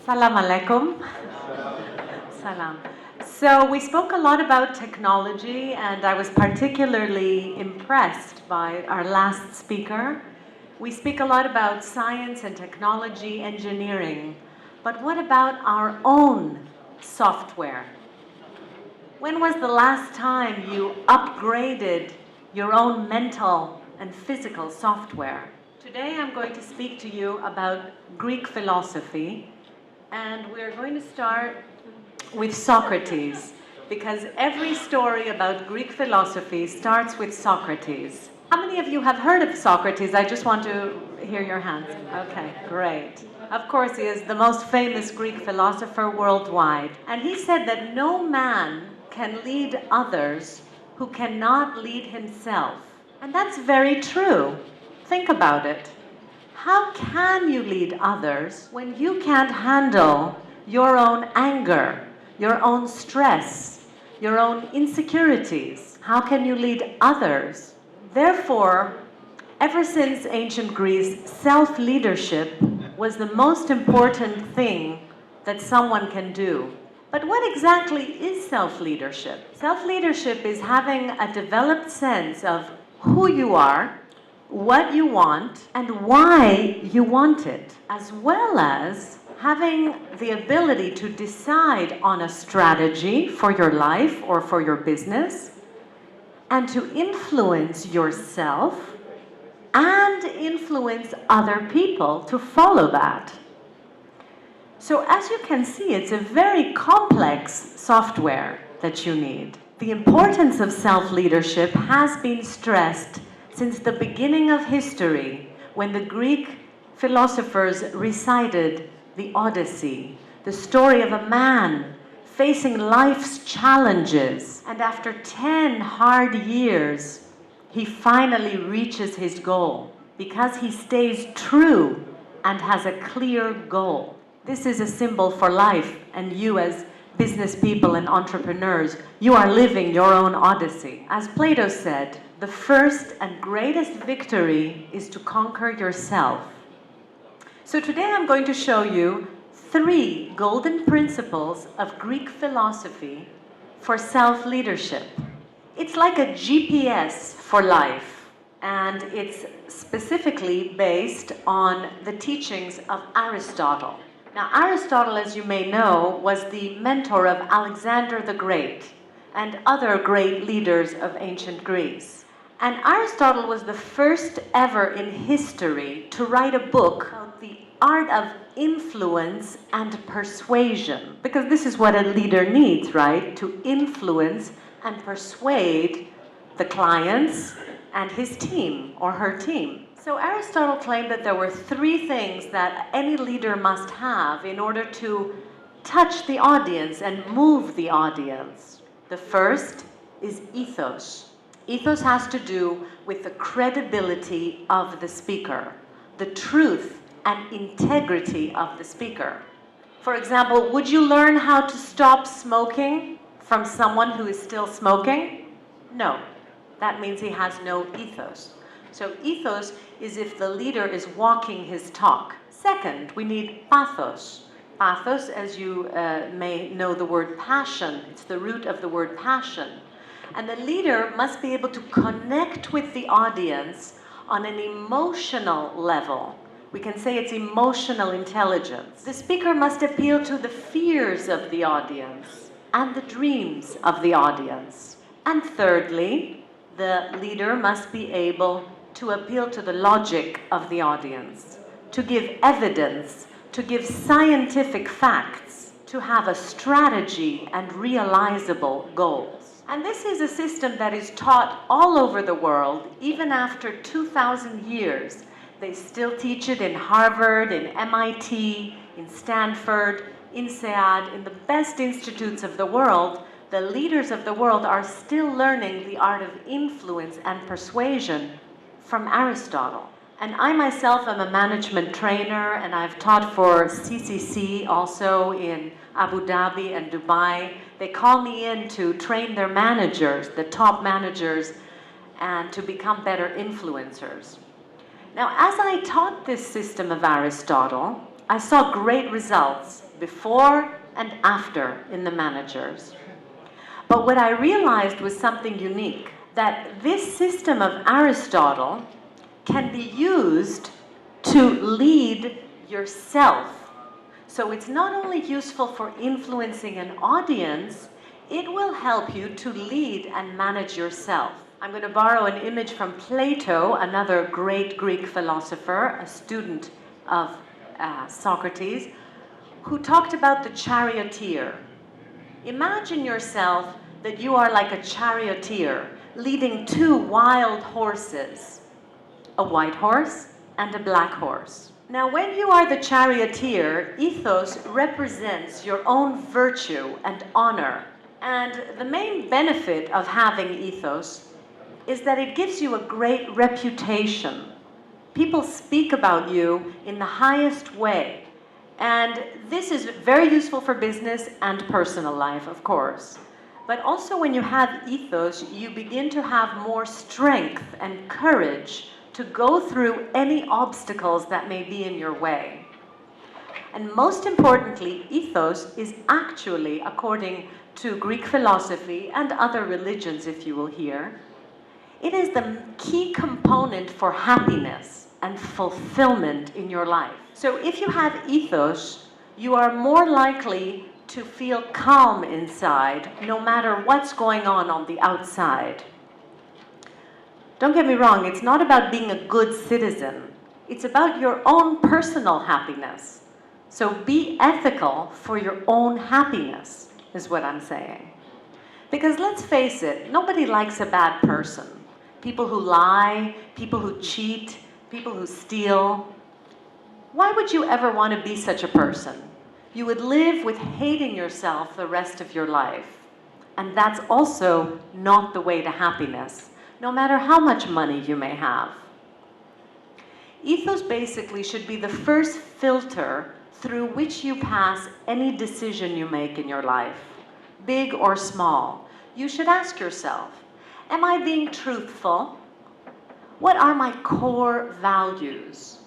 Salam alaikum. Salam. So we spoke a lot about technology, and I was particularly impressed by our last speaker. We speak a lot about science and technology, engineering, but what about our own software? When was the last time you upgraded your own mental and physical software? Today I'm going to speak to you about Greek philosophy, and we're going to start with Socrates, because every story about Greek philosophy starts with Socrates. How many of you have heard of Socrates? I just want to hear your hands. Okay, great. Of course, he is the most famous Greek philosopher worldwide. And he said that no man can lead others who cannot lead himself. And that's very true. Think about it. How can you lead others when you can't handle your own anger, your own stress, your own insecurities? How can you lead others? Therefore, ever since ancient Greece, self-leadership was the most important thing that someone can do. But what exactly is self-leadership? Self-leadership is having a developed sense of who you are, what you want, and why you want it, as well as having the ability to decide on a strategy for your life or for your business, and to influence yourself and influence other people to follow that. So as you can see, it's a very complex software that you need. The importance of self-leadership has been stressed since the beginning of history, when the Greek philosophers recited the Odyssey, the story of a man facing life's challenges, and after 10 hard years, he finally reaches his goal because he stays true and has a clear goal. This is a symbol for life, and you as business people and entrepreneurs, you are living your own Odyssey. As Plato said, the first and greatest victory is to conquer yourself. So today I'm going to show you 3 golden principles of Greek philosophy for self-leadership. It's like a GPS for life, and it's specifically based on the teachings of Aristotle. Now, Aristotle, as you may know, was the mentor of Alexander the Great and other great leaders of ancient Greece. And Aristotle was the first ever in history to write a book called The Art of Influence and Persuasion. Because this is what a leader needs, right? To influence and persuade the clients and his team or her team. So Aristotle claimed that there were 3 things that any leader must have in order to touch the audience and move the audience. The first is ethos. Ethos has to do with the credibility of the speaker, the truth and integrity of the speaker. For example, would you learn how to stop smoking from someone who is still smoking? No. That means he has no ethos. So ethos is if the leader is walking his talk. Second, we need pathos. Pathos, as you may know the word passion, it's the root of the word passion. And the leader must be able to connect with the audience on an emotional level. We can say it's emotional intelligence. The speaker must appeal to the fears of the audience and the dreams of the audience. And thirdly, the leader must be able to appeal to the logic of the audience, to give evidence, to give scientific facts, to have a strategy and realizable goals. And this is a system that is taught all over the world, even after 2,000 years. They still teach it in Harvard, in MIT, in Stanford, in SEAD, in the best institutes of the world. The leaders of the world are still learning the art of influence and persuasion from Aristotle. And I myself am a management trainer, and I've taught for CCC also in Abu Dhabi and Dubai. They call me in to train their managers, the top managers, and to become better influencers. Now, as I taught this system of Aristotle, I saw great results before and after in the managers. But what I realized was something unique, that this system of Aristotle can be used to lead yourself. So it's not only useful for influencing an audience, it will help you to lead and manage yourself. I'm going to borrow an image from Plato, another great Greek philosopher, a student of Socrates, who talked about the charioteer. Imagine yourself that you are like a charioteer leading two wild horses, a white horse and a black horse. Now, when you are the charioteer, ethos represents your own virtue and honor. And the main benefit of having ethos is that it gives you a great reputation. People speak about you in the highest way. And this is very useful for business and personal life, of course. But also when you have ethos, you begin to have more strength and courage to go through any obstacles that may be in your way. And most importantly, ethos is actually, according to Greek philosophy and other religions, if you will hear, it is the key component for happiness and fulfillment in your life. So if you have ethos, you are more likely to feel calm inside, no matter what's going on the outside. Don't get me wrong, it's not about being a good citizen. It's about your own personal happiness. So be ethical for your own happiness, is what I'm saying. Because let's face it, nobody likes a bad person. People who lie, people who cheat, people who steal. Why would you ever want to be such a person? You would live with hating yourself the rest of your life. And that's also not the way to happiness, no matter how much money you may have. Ethos basically should be the first filter through which you pass any decision you make in your life, big or small. You should ask yourself, am I being truthful? What are my core values?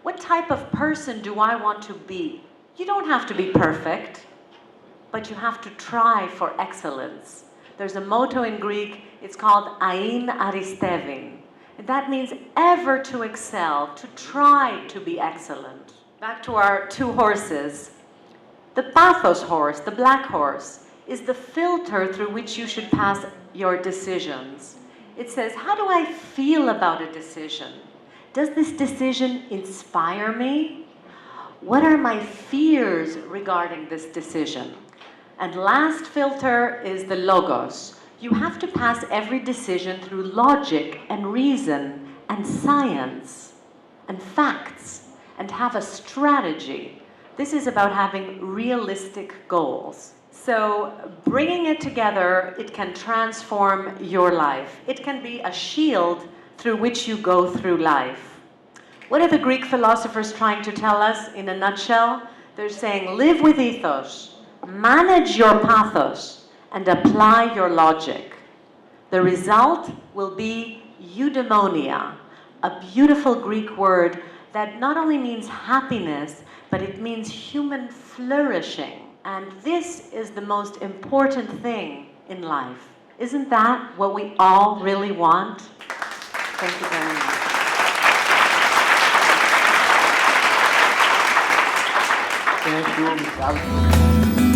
What type of person do I want to be? You don't have to be perfect, but you have to try for excellence. There's a motto in Greek, it's called ain aristevin. And that means ever to excel, to try to be excellent. Back to our two horses. The pathos horse, the black horse, is the filter through which you should pass your decisions. It says, how do I feel about a decision? Does this decision inspire me? What are my fears regarding this decision? And last filter is the logos. You have to pass every decision through logic and reason and science and facts and have a strategy. This is about having realistic goals. So bringing it together, it can transform your life. It can be a shield through which you go through life. What are the Greek philosophers trying to tell us in a nutshell? They're saying, live with ethos, manage your pathos, and apply your logic. The result will be eudaimonia, a beautiful Greek word that not only means happiness, but it means human flourishing. And this is the most important thing in life. Isn't that what we all really want? Thank you very much. Thank you, Ms. Alkistis.